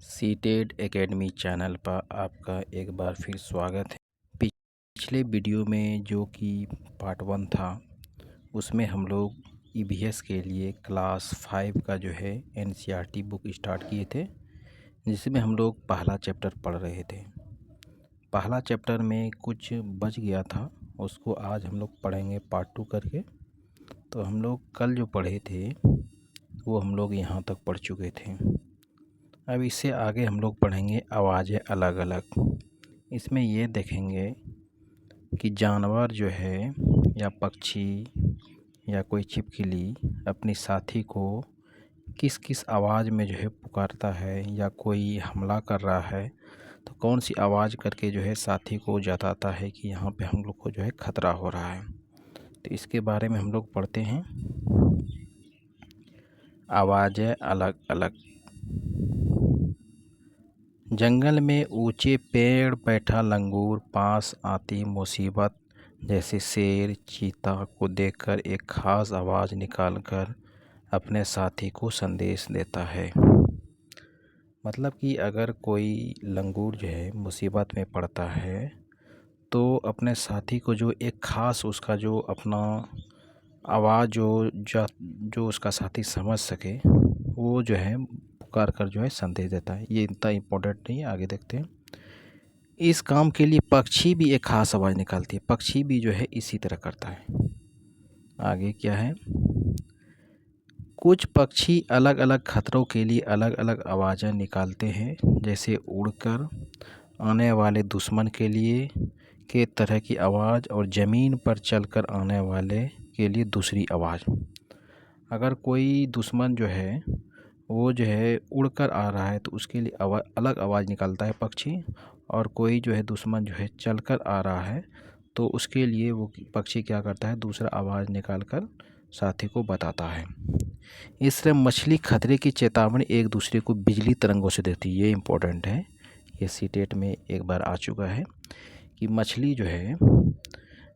Seated academy channel पर आपका एक बार फिर स्वागत है। पिछले वीडियो में जो कि पार्ट 1 था उसमें हम लोग ईवीएस के लिए क्लास 5 का जो है एनसीईआरटी बुक स्टार्ट किए थे, जिसमें हम लोग पहला चैप्टर पढ़ रहे थे। पहला चैप्टर में कुछ बच गया था, उसको आज हम लोग पढ़ेंगे पार्ट 2 करके। तो हम लोग कल जो पढ़े थे वो हम लोग यहाँ तक पढ़ चुके थे। अब इससे आगे हम लोग पढ़ेंगे आवाज़ें अलग अलग। इसमें ये देखेंगे कि जानवर जो है या पक्षी या कोई छिपकली अपनी साथी को किस किस आवाज़ में जो है पुकारता है, या कोई हमला कर रहा है तो कौन सी आवाज़ करके जो है साथी को जताता है कि यहाँ पे हम लोग को जो है ख़तरा हो रहा है। तो इसके बारे में हम लोग पढ़ते हैं। आवाज़ें अलग अलग। जंगल में ऊंचे पेड़ बैठा लंगूर, पास आती मुसीबत जैसे शेर चीता को देखकर एक खास आवाज़ निकालकर अपने साथी को संदेश देता है। मतलब कि अगर कोई लंगूर जो है मुसीबत में पड़ता है तो अपने साथी को जो एक ख़ास उसका जो अपना आवाज़ जो उसका साथी समझ सके वो जो है पुकार कर जो है संदेश देता है। ये इतना इम्पोर्टेंट नहीं है, आगे देखते हैं। इस काम के लिए पक्षी भी एक ख़ास आवाज़ निकालती है। पक्षी भी जो है इसी तरह करता है। आगे क्या है, कुछ पक्षी अलग अलग खतरों के लिए अलग अलग आवाज़ें निकालते हैं, जैसे उड़कर आने वाले दुश्मन के लिए के तरह की आवाज़ और ज़मीन पर चलकर आने वाले के लिए दूसरी आवाज़। अगर कोई दुश्मन जो है वो जो है उड़कर आ रहा है तो उसके लिए अलग आवाज़ निकालता है पक्षी, और कोई जो है दुश्मन जो है चलकर आ रहा है तो उसके लिए वो पक्षी क्या करता है, दूसरा आवाज़ निकालकर साथी को बताता है। इस तरह मछली खतरे की चेतावनी एक दूसरे को बिजली तरंगों से देती है। ये इम्पोर्टेंट है, ये सीटेट में एक बार आ चुका है कि मछली जो है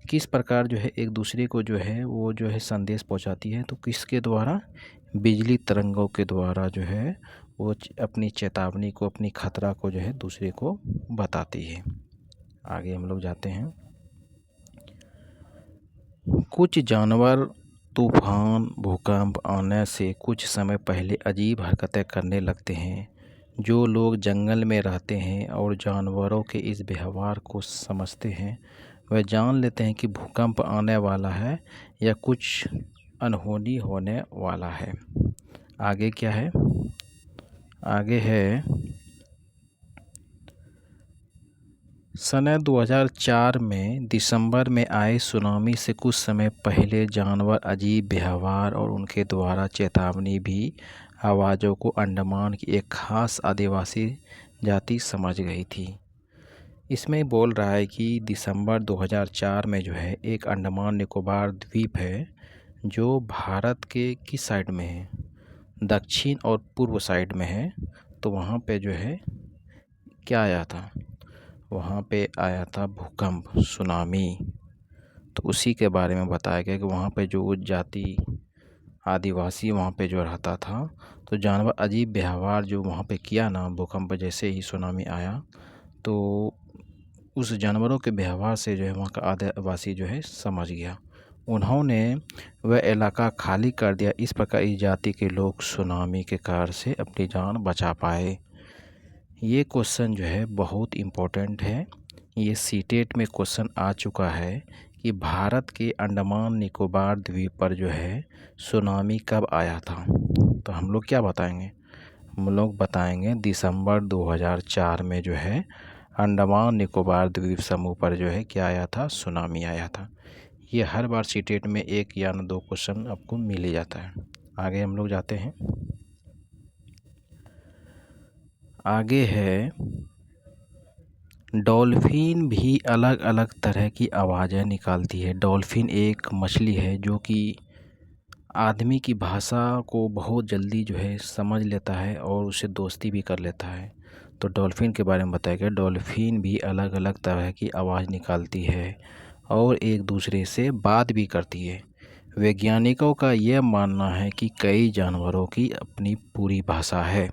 किस प्रकार जो है एक दूसरे को जो है वो जो है संदेश पहुंचाती है। तो किसके द्वारा, बिजली तरंगों के द्वारा जो है वो अपनी चेतावनी को, अपनी खतरा को जो है दूसरे को बताती है। आगे हम लोग जाते हैं। कुछ जानवर तूफान भूकंप आने से कुछ समय पहले अजीब हरकतें करने लगते हैं। जो लोग जंगल में रहते हैं और जानवरों के इस व्यवहार को समझते हैं वह जान लेते हैं कि भूकंप आने वाला है या कुछ अनहोनी होने वाला है। आगे क्या है, आगे है सन 2004 में दिसंबर में आए सुनामी से कुछ समय पहले जानवर अजीब व्यवहार और उनके द्वारा चेतावनी भी आवाज़ों को अंडमान की एक ख़ास आदिवासी जाति समझ गई थी। इसमें बोल रहा है कि दिसंबर 2004 में जो है एक अंडमान निकोबार द्वीप है जो भारत के किस साइड में है, दक्षिण और पूर्व साइड में है। तो वहाँ पे जो है क्या आया था, वहाँ पे आया था भूकंप, सुनामी। तो उसी के बारे में बताया गया कि वहाँ पे जो जाति आदिवासी वहाँ पे जो रहता था तो जानवर अजीब व्यवहार जो वहाँ पे किया ना, भूकंप जैसे ही सुनामी आया तो उस जानवरों के व्यवहार से जो है वहाँ का आदिवासी जो है समझ गया। उन्होंने वह इलाका खाली कर दिया। इस प्रकार इस जाति के लोग सुनामी के कहर से अपनी जान बचा पाए। ये क्वेश्चन जो है बहुत इम्पोर्टेंट है। ये सीटेट में क्वेश्चन आ चुका है कि भारत के अंडमान निकोबार द्वीप पर जो है सुनामी कब आया था। तो हम लोग क्या बताएंगे, हम लोग बताएंगे दिसंबर 2004 में जो है अंडमान निकोबार द्वीप समूह पर जो है क्या आया था, सुनामी आया था। ये हर बार सीटेट में एक या न दो क्वेश्चन आपको मिल ही जाता है। आगे हम लोग जाते हैं। आगे है डॉल्फिन भी अलग अलग तरह की आवाज़ें निकालती है। डॉल्फिन एक मछली है जो कि आदमी की भाषा को बहुत जल्दी जो है समझ लेता है और उससे दोस्ती भी कर लेता है। तो डॉल्फिन के बारे में बताया गया, डॉल्फिन भी अलग अलग तरह की आवाज़ निकालती है और एक दूसरे से बात भी करती है। वैज्ञानिकों का यह मानना है कि कई जानवरों की अपनी पूरी भाषा है।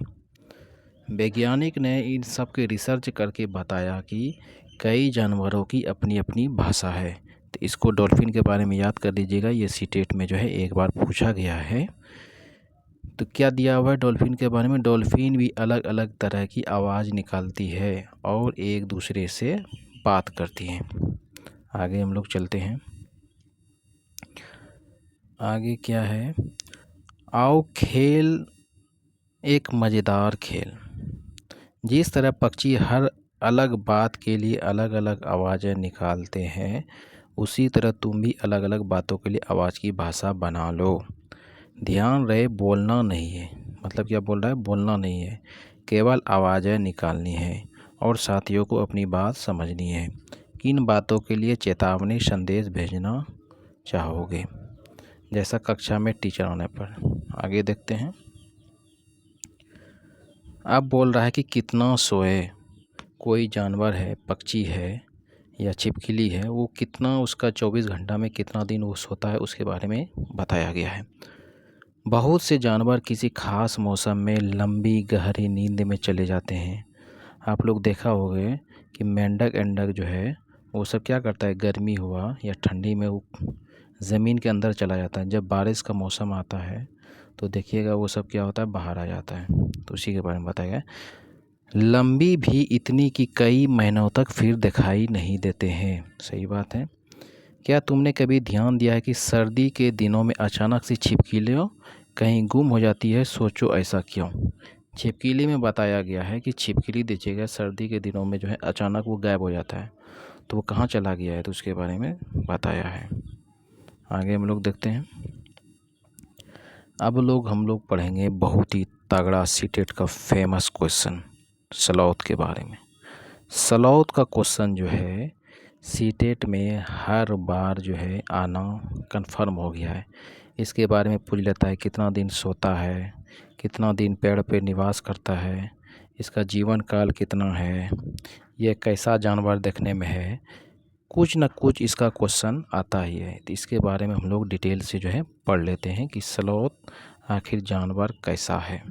वैज्ञानिक ने इन सब के रिसर्च करके बताया कि कई जानवरों की अपनी अपनी भाषा है। तो इसको डॉल्फिन के बारे में याद कर लीजिएगा, ये सीटेट में जो है एक बार पूछा गया है। तो क्या दिया हुआ है डॉल्फिन के बारे में? डॉल्फिन भी अलग अलग तरह की आवाज़ निकालती है और एक दूसरे से बात करती हैं। आगे हम लोग चलते हैं। आगे क्या है? आओ खेल एक मज़ेदार खेल। जिस तरह पक्षी हर अलग बात के लिए अलग अलग आवाज़ें निकालते हैं, उसी तरह तुम भी अलग अलग बातों के लिए आवाज़ की भाषा बना लो। ध्यान रहे बोलना नहीं है। मतलब क्या बोल रहा है? बोलना नहीं है, केवल आवाज़ें निकालनी है और साथियों को अपनी बात समझनी है। किन बातों के लिए चेतावनी संदेश भेजना चाहोगे, जैसा कक्षा में टीचर आने पर? आगे देखते हैं। अब बोल रहा है कि कितना सोए। कोई जानवर है, पक्षी है या छिपकली है, वो कितना, उसका 24 घंटा में कितना दिन वो सोता है, उसके बारे में बताया गया है। बहुत से जानवर किसी खास मौसम में लंबी गहरी नींद में चले जाते हैं। आप लोग देखा होगा कि मेंढक एंडक जो है वो सब क्या करता है, गर्मी हुआ या ठंडी में वो ज़मीन के अंदर चला जाता है। जब बारिश का मौसम आता है तो देखिएगा वो सब क्या होता है, बाहर आ जाता है। तो उसी के बारे में बताया गया। लंबी भी इतनी कि कई महीनों तक फिर दिखाई नहीं देते हैं। सही बात है। क्या तुमने कभी ध्यान दिया है कि सर्दी के दिनों में अचानक से छिपकलियाँ कहीं गुम हो जाती है? सोचो ऐसा क्यों? छिपकली में बताया गया है कि छिपकली देखिएगा सर्दी के दिनों में जो है अचानक वो गायब हो जाता है। तो वो कहाँ चला गया है, तो उसके बारे में बताया है। आगे हम लोग देखते हैं। अब हम लोग पढ़ेंगे बहुत ही तगड़ा सीटेट का फेमस क्वेश्चन, स्लॉथ के बारे में। स्लॉथ का क्वेश्चन जो है सीटेट में हर बार जो है आना कंफर्म हो गया है। इसके बारे में पूछ लेता है कितना दिन सोता है, कितना दिन पेड़ पे निवास करता है, इसका जीवन काल कितना है, यह कैसा जानवर देखने में है। कुछ न कुछ इसका क्वेश्चन आता ही है। तो इसके बारे में हम लोग डिटेल से जो है पढ़ लेते हैं कि स्लॉथ आखिर जानवर कैसा है।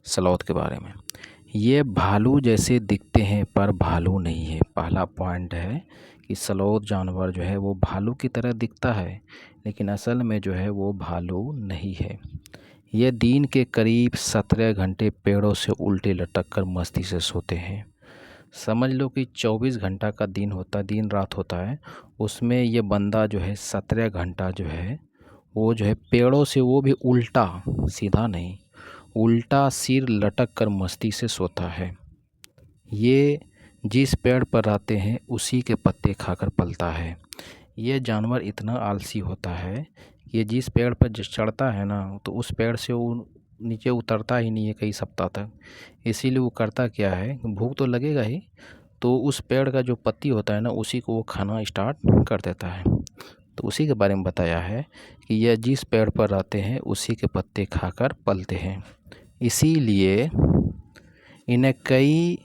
स्लॉथ के बारे में, ये भालू जैसे दिखते हैं पर भालू नहीं है। पहला पॉइंट है कि स्लॉथ जानवर जो है वो भालू की तरह दिखता है, लेकिन असल में जो है वो भालू नहीं है। ये दिन के करीब 17 घंटे पेड़ों से उल्टे लटक कर मस्ती से सोते हैं। समझ लो कि 24 घंटा का दिन होता है, दिन रात होता है, उसमें ये बंदा जो है 17 घंटा जो है वो जो है पेड़ों से, वो भी उल्टा, सीधा नहीं, उल्टा सिर लटक कर मस्ती से सोता है। ये जिस पेड़ पर रहते हैं उसी के पत्ते खाकर पलता है। ये जानवर इतना आलसी होता है कि ये जिस पेड़ पर चढ़ता है ना, तो उस पेड़ से वो नीचे उतरता ही नहीं है कई सप्ताह तक। इसीलिए वो करता क्या है, भूख तो लगेगा ही, तो उस पेड़ का जो पत्ती होता है ना, उसी को वो खाना स्टार्ट कर देता है। तो उसी के बारे में बताया है कि यह जिस पेड़ पर रहते हैं उसी के पत्ते खाकर पलते हैं। इसीलिए इन्हें कई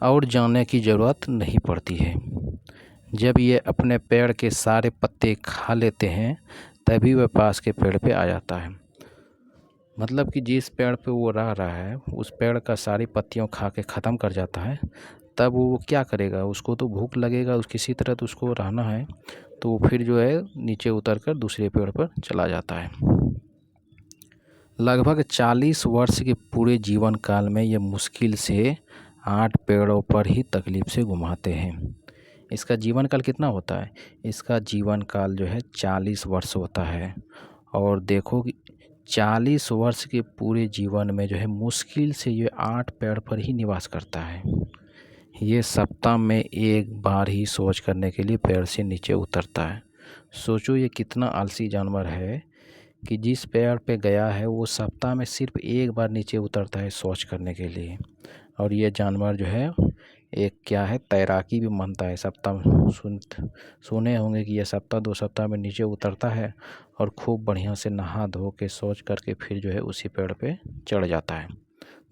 और जानने की ज़रूरत नहीं पड़ती है। जब ये अपने पेड़ के सारे पत्ते खा लेते हैं तभी वह पास के पेड़ पे आ जाता है। मतलब कि जिस पेड़ पे वो रह रहा है उस पेड़ का सारी पत्तियों खा के ख़त्म कर जाता है। तब वो क्या करेगा, उसको तो भूख लगेगा, उस किसी तरह तो उसको रहना है, तो फिर जो है नीचे उतर कर दूसरे पेड़ पर चला जाता है। लगभग 40 वर्ष के पूरे जीवन काल में ये मुश्किल से 8 पेड़ों पर ही तकलीफ़ से घुमाते हैं। इसका जीवन काल कितना होता है? इसका जीवन काल जो है 40 वर्ष होता है। और देखो कि 40 वर्ष के पूरे जीवन में जो है मुश्किल से ये 8 पेड़ पर ही निवास करता है। ये सप्ताह में एक बार ही शौच करने के लिए पेड़ से नीचे उतरता है। सोचो ये कितना आलसी जानवर है कि जिस पेड़ पे गया है वो सप्ताह में सिर्फ एक बार नीचे उतरता है शौच करने के लिए। और ये जानवर जो है एक क्या है, तैराकी भी मानता है। सप्ताह सुने होंगे कि यह सप्ताह 2 सप्ताह में नीचे उतरता है और खूब बढ़िया से नहा धो के शौच करके फिर जो है उसी पेड़ पे चढ़ जाता है।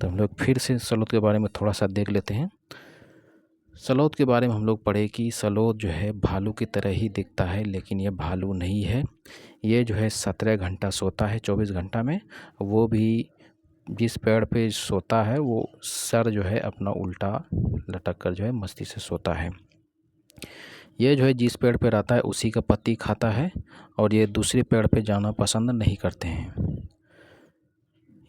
तो हम लोग फिर से स्लॉथ के बारे में थोड़ा सा देख लेते हैं। स्लॉथ के बारे में हम लोग पढ़े कि स्लॉथ जो है भालू की तरह ही दिखता है, लेकिन ये भालू नहीं है। ये जो है 17 घंटा सोता है 24 घंटा में। वो भी जिस पेड़ पे सोता है वो सर जो है अपना उल्टा लटक कर जो है मस्ती से सोता है। ये जो है जिस पेड़ पे रहता है उसी का पत्ती खाता है और ये दूसरे पेड़ पे जाना पसंद नहीं करते हैं।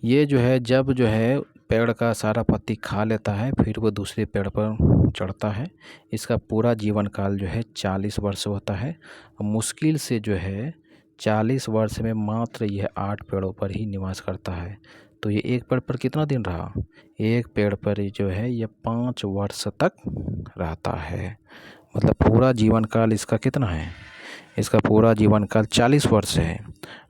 ये जो है जब जो है पेड़ का सारा पत्ती खा लेता है फिर वो दूसरे पेड़ पर चढ़ता है। इसका पूरा जीवन काल जो है 40 वर्ष होता है। मुश्किल से जो है 40 वर्ष में मात्र यह 8 पेड़ों पर ही निवास करता है। तो ये एक पेड़ पर कितना दिन रहा? एक पेड़ पर जो है ये 5 वर्ष तक रहता है। मतलब पूरा जीवन काल इसका कितना है? इसका पूरा जीवन काल 40 वर्ष है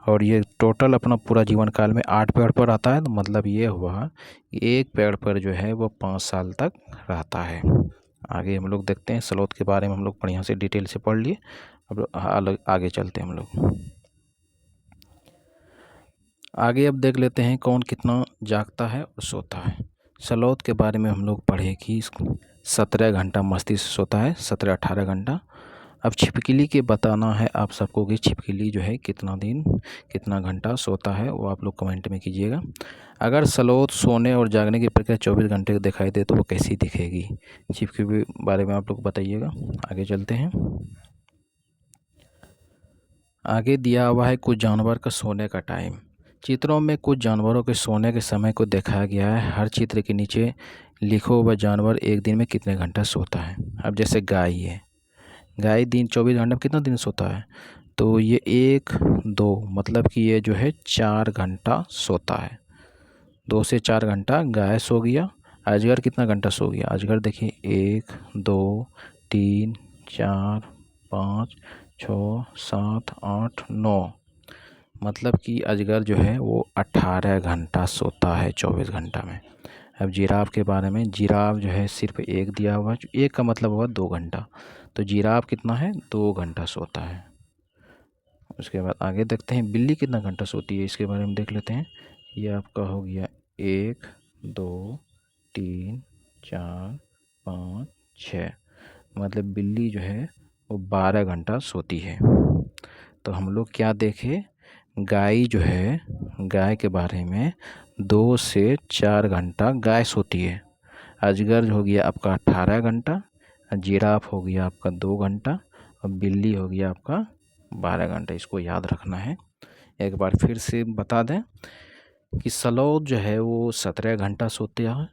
और ये टोटल अपना पूरा जीवन काल में 8 पेड़ पर रहता है। तो मतलब ये हुआ कि एक पेड़ पर जो है वो 5 साल तक रहता है। आगे हम लोग देखते हैं स्लोथ के बारे में। हम लोग बढ़िया से डिटेल से पढ़ लिए। अब आगे चलते हैं हम लोग। आगे अब देख लेते हैं कौन कितना जागता है और सोता है। स्लोथ के बारे में हम लोग पढ़े कि 17 घंटा मस्ती से सोता है, 17-18 घंटा। अब छिपकली के बताना है आप सबको कि छिपकली जो है कितना दिन कितना घंटा सोता है, वो आप लोग कमेंट में कीजिएगा। अगर स्लोथ सोने और जागने की प्रक्रिया 24 घंटे की दिखाई दे तो वो कैसी दिखेगी? छिपकली के बारे में आप लोग बताइएगा। आगे चलते हैं। आगे दिया हुआ है कुछ जानवर का सोने का टाइम। चित्रों में कुछ जानवरों के सोने के समय को दिखाया गया है। हर चित्र के नीचे लिखो वह जानवर एक दिन में कितने घंटा सोता है। अब जैसे गाय है, गाय दिन 24 घंटे में कितना दिन सोता है? तो ये 1-2 मतलब कि ये जो है 4 घंटा सोता है। 2 से 4 घंटा गाय सो गया। अजगर कितना घंटा सो गया? अजगर देखिए 1 2 3 4 5 6 7 8 9 मतलब कि अजगर जो है वो 18 घंटा सोता है 24 घंटा में। अब जिराफ के बारे में, जिराफ जो है सिर्फ एक दिया हुआ है। एक का मतलब हुआ 2 घंटा, तो जिराफ कितना है? 2 घंटा सोता है। उसके बाद आगे देखते हैं बिल्ली कितना घंटा सोती है, इसके बारे में देख लेते हैं। ये आपका हो गया 1 2 3 4 5 6 मतलब बिल्ली जो है वो 12 घंटा सोती है। तो हम लोग क्या देखें, गाय जो है, गाय के बारे में 2 से 4 घंटा गाय सोती है। अजगर हो गया आपका 18 घंटा, जिराफ हो गया आपका 2 घंटा और बिल्ली हो गया आपका 12 घंटा। इसको याद रखना है। एक बार फिर से बता दें कि स्लोथ जो है वो 17 घंटा सोते हैं,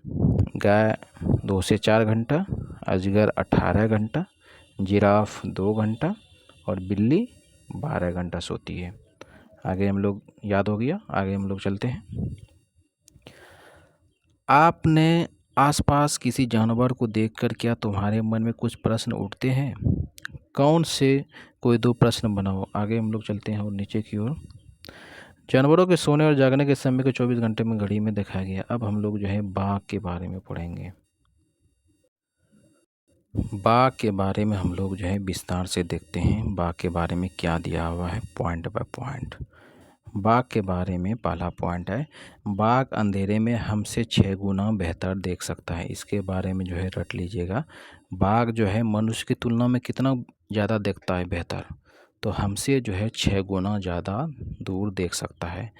गाय 2 से 4 घंटा, अजगर 18 घंटा, जिराफ 2 घंटा और बिल्ली 12 घंटा सोती है। आगे हम लोग याद हो गया, आगे हम लोग चलते हैं। आपने आसपास किसी जानवर को देखकर क्या तुम्हारे मन में कुछ प्रश्न उठते हैं? कौन से कोई 2 प्रश्न बनाओ। आगे हम लोग चलते हैं और नीचे की ओर। जानवरों के सोने और जागने के समय को 24 घंटे में घड़ी में दिखाया गया। अब हम लोग जो है बाघ के बारे में पढ़ेंगे। बाघ के बारे में हम लोग जो है विस्तार से देखते हैं बाघ के बारे में क्या दिया हुआ है पॉइंट बाय पॉइंट। बाघ के बारे में पहला पॉइंट है, बाघ अंधेरे में हमसे 6 गुना बेहतर देख सकता है। इसके बारे में जो है रट लीजिएगा। बाघ जो है मनुष्य की तुलना में कितना ज़्यादा देखता है बेहतर? तो हमसे जो है 6 गुना ज़्यादा दूर देख सकता है।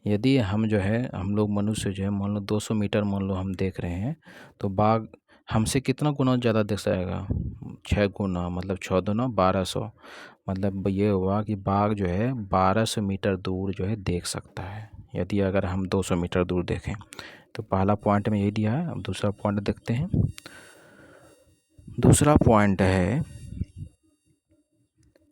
यदि हम जो है हम लोग मनुष्य जो है मान लो 200 मीटर मान लो हम देख रहे हैं, तो बाघ हमसे कितना गुना ज़्यादा देख जाएगा? 6 गुना मतलब 6 दूना 1200। मतलब ये हुआ कि बाघ जो है 1200 मीटर दूर जो है देख सकता है, यदि अगर हम 200 मीटर दूर देखें। तो पहला पॉइंट में यही दिया है। अब दूसरा पॉइंट देखते हैं। दूसरा पॉइंट है,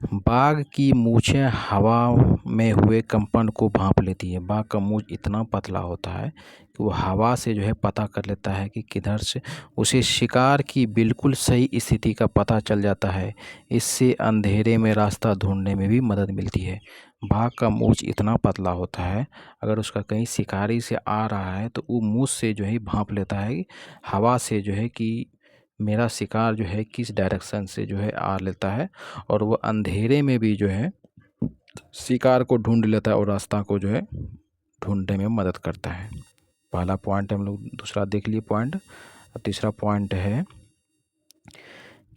बाघ की मूछें हवा में हुए कंपन को भांप लेती है। बाघ का मूंछ इतना पतला होता है कि वो हवा से जो है पता कर लेता है कि किधर से उसे शिकार की बिल्कुल सही स्थिति का पता चल जाता है। इससे अंधेरे में रास्ता ढूंढने में भी मदद मिलती है। बाघ का मूंछ इतना पतला होता है, अगर उसका कहीं शिकारी से आ रहा है तो वो मूंछ से जो है भांप लेता है हवा से जो है कि मेरा शिकार जो है किस डायरेक्शन से जो है आ लेता है, और वो अंधेरे में भी जो है शिकार को ढूंढ लेता है और रास्ता को जो है ढूंढने में मदद करता है। पहला पॉइंट हम लोग दूसरा देख लिए पॉइंट। अब तीसरा पॉइंट है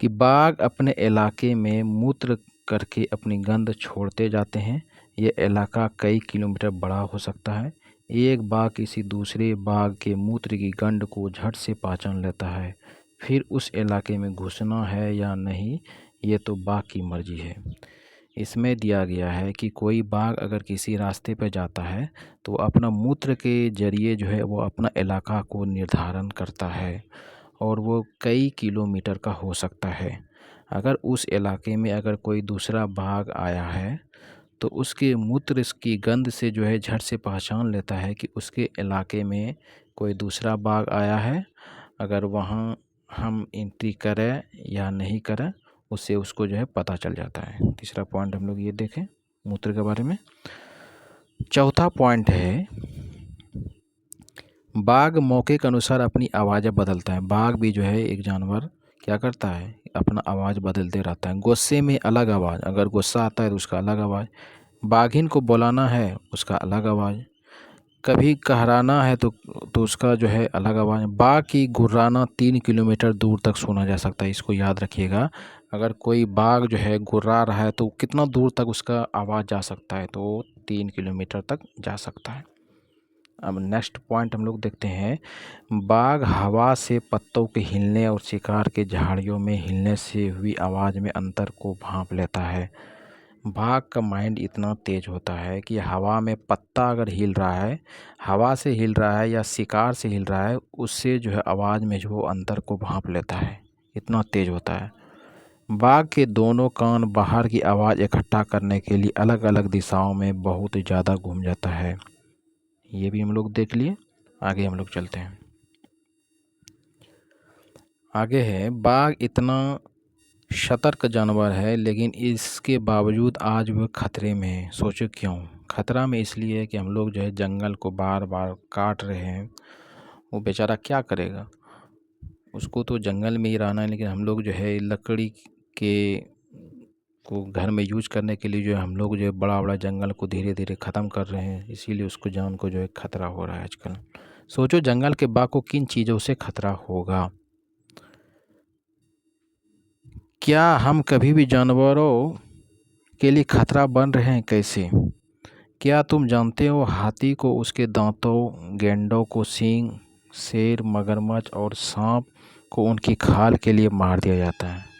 कि बाघ अपने इलाके में मूत्र करके अपनी गंध छोड़ते जाते हैं। ये इलाका कई किलोमीटर बड़ा हो सकता है। एक बाघ किसी दूसरे बाघ के मूत्र की गंध को झट से पहचान लेता है। फिर उस इलाके में घुसना है या नहीं, ये तो बाघ की मर्जी है। इसमें दिया गया है कि कोई बाघ अगर किसी रास्ते पर जाता है तो अपना मूत्र के जरिए जो है वो अपना इलाका को निर्धारण करता है, और वो कई किलोमीटर का हो सकता है। अगर उस इलाके में अगर कोई दूसरा बाघ आया है तो उसके मूत्र की गंध से जो है झट से पहचान लेता है कि उसके इलाके में कोई दूसरा बाघ आया है। अगर वहाँ हम एंट्री करें या नहीं करें, उससे उसको जो है पता चल जाता है। तीसरा पॉइंट हम लोग ये देखें मूत्र के बारे में। चौथा पॉइंट है, बाघ मौके के अनुसार अपनी आवाज़ें बदलता है। बाघ भी जो है एक जानवर क्या करता है, अपना आवाज़ बदलते रहता है। गुस्से में अलग आवाज़, अगर गुस्सा आता है तो उसका अलग आवाज़। बाघिन को बुलाना है, उसका अलग आवाज़। कभी कहराना है तो उसका जो है अलग आवाज़। बाघ की गुर्राना 3 किलोमीटर दूर तक सुना जा सकता है। इसको याद रखिएगा। अगर कोई बाघ जो है गुर्रा रहा है तो कितना दूर तक उसका आवाज़ जा सकता है, तो 3 किलोमीटर तक जा सकता है। अब नेक्स्ट पॉइंट हम लोग देखते हैं, बाघ हवा से पत्तों के हिलने और शिकार के झाड़ियों में हिलने से हुई आवाज़ में अंतर को भांप लेता है। बाघ का माइंड इतना तेज होता है कि हवा में पत्ता अगर हिल रहा है, हवा से हिल रहा है या शिकार से हिल रहा है, उससे जो है आवाज़ में जो अंतर को भांप लेता है, इतना तेज होता है। बाघ के दोनों कान बाहर की आवाज़ इकट्ठा करने के लिए अलग अलग दिशाओं में बहुत ज़्यादा घूम जाता है। ये भी हम लोग देख लिए। आगे हम लोग चलते हैं। आगे है, बाघ इतना सतर्क जानवर है लेकिन इसके बावजूद आज वह खतरे में है। सोचो क्यों खतरा में? इसलिए है कि हम लोग जो है जंगल को बार बार काट रहे हैं। वो बेचारा क्या करेगा, उसको तो जंगल में ही रहना है, लेकिन हम लोग जो है लकड़ी के को घर में यूज करने के लिए जो है हम लोग जो है बड़ा बड़ा जंगल को धीरे धीरे ख़त्म कर रहे हैं। इसीलिए उसको जान को जो है खतरा हो रहा है आजकल। सोचो जंगल के बाघ को किन चीज़ों से खतरा होगा। क्या हम कभी भी जानवरों के लिए खतरा बन रहे हैं? कैसे? क्या तुम जानते हो हाथी को उसके दांतों, गैंडों को सींग, शेर, मगरमच्छ और सांप को उनकी खाल के लिए मार दिया जाता है।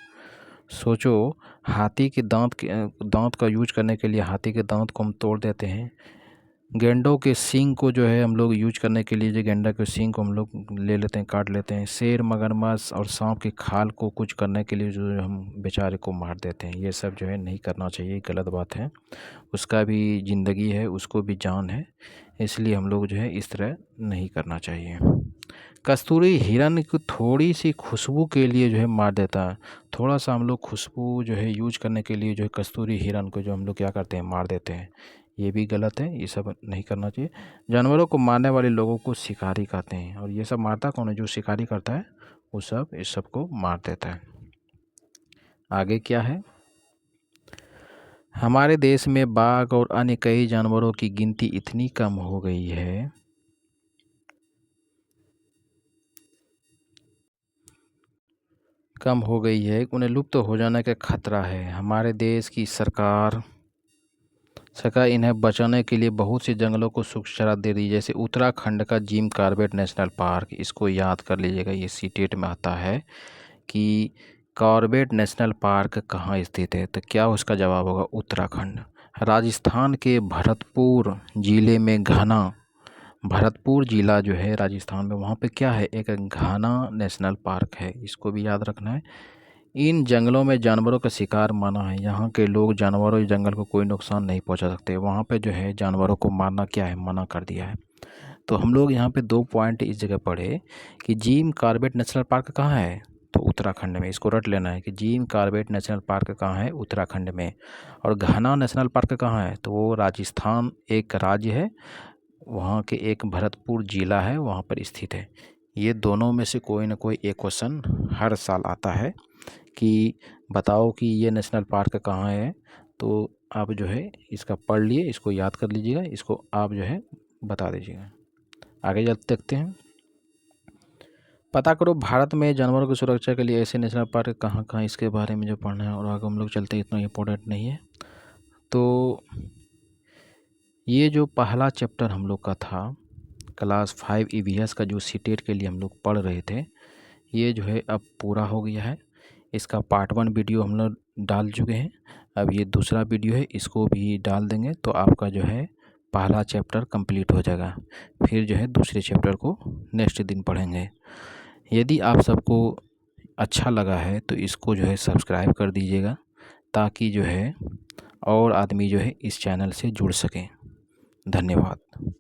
सोचो, हाथी के दांत का यूज करने के लिए हाथी के दांत को हम तोड़ देते हैं। गैंडों के सींग को जो है हम लोग यूज करने के लिए जो गैंडा के सींग को हम लोग ले लेते हैं, काट लेते हैं। शेर, मगरमच्छ और सांप की खाल को कुछ करने के लिए जो है हम बेचारे को मार देते हैं। ये सब जो है नहीं करना चाहिए, गलत बात है। उसका भी ज़िंदगी है, उसको भी जान है, इसलिए हम लोग जो है इस तरह नहीं करना चाहिए। कस्तूरी हिरण को थोड़ी सी खुशबू के लिए जो है मार देता है। थोड़ा सा हम लोग खुशबू जो है यूज करने के लिए जो है कस्तूरी हिरण को जो हम लोग क्या करते हैं, मार देते हैं। ये भी गलत है, ये सब नहीं करना चाहिए। जानवरों को मारने वाले लोगों को शिकारी कहते हैं, और ये सब मारता कौन है? जो शिकारी करता है वो सब इस सब को मार देता है। आगे क्या है, हमारे देश में बाघ और अन्य कई जानवरों की गिनती इतनी कम हो गई है उन्हें लुप्त हो जाने का खतरा है। हमारे देश की सरकार इन्हें बचाने के लिए बहुत से जंगलों को सुरक्षा दे रही है। जैसे उत्तराखंड का जिम कॉर्बेट नेशनल पार्क, इसको याद कर लीजिएगा, ये सीटेट में आता है कि कॉर्बेट नेशनल पार्क कहाँ स्थित है। तो क्या उसका जवाब होगा उत्तराखंड। राजस्थान के भरतपुर ज़िले में भरतपुर ज़िला जो है राजस्थान में, वहाँ पे क्या है, एक घाना नेशनल पार्क है। इसको भी याद रखना है। इन जंगलों में जानवरों का शिकार माना है। यहाँ के लोग जानवरों या जंगल को कोई नुकसान नहीं पहुँचा सकते। वहाँ पे जो है जानवरों को मारना क्या है, मना कर दिया है। तो हम लोग यहाँ पे 2 पॉइंट इस जगह पढ़े कि जिम कॉर्बेट नेशनल पार्क कहाँ है, तो उत्तराखंड में। इसको रट लेना है कि जिम कॉर्बेट नेशनल पार्क कहाँ है, उत्तराखंड में। और घाना नेशनल पार्क कहाँ है, तो वो राजस्थान एक राज्य है, वहाँ के एक भरतपुर ज़िला है, वहाँ पर स्थित है। ये दोनों में से कोई ना कोई एक क्वेश्चन हर साल आता है कि बताओ कि ये नेशनल पार्क कहाँ है। तो आप जो है इसका पढ़ लिए, इसको याद कर लीजिएगा, इसको आप जो है बता दीजिएगा। आगे चलते देखते हैं। पता करो भारत में जानवरों की सुरक्षा के लिए ऐसे नेशनल पार्क कहाँ कहाँ, इसके बारे में जो पढ़ना है। और आगे हम लोग चलते हैं, इतना इम्पोर्टेंट नहीं है। तो ये जो पहला चैप्टर हम लोग का था क्लास 5 ईवीएस का, जो सीटेट के लिए हम लोग पढ़ रहे थे, ये जो है अब पूरा हो गया है। इसका पार्ट 1 वीडियो हम लोग डाल चुके हैं। अब ये दूसरा वीडियो है, इसको भी डाल देंगे तो आपका जो है पहला चैप्टर कंप्लीट हो जाएगा। फिर जो है दूसरे चैप्टर को नेक्स्ट दिन पढ़ेंगे। यदि आप सबको अच्छा लगा है तो इसको जो है सब्सक्राइब कर दीजिएगा, ताकि जो है और आदमी जो है इस चैनल से जुड़ सकें। धन्यवाद।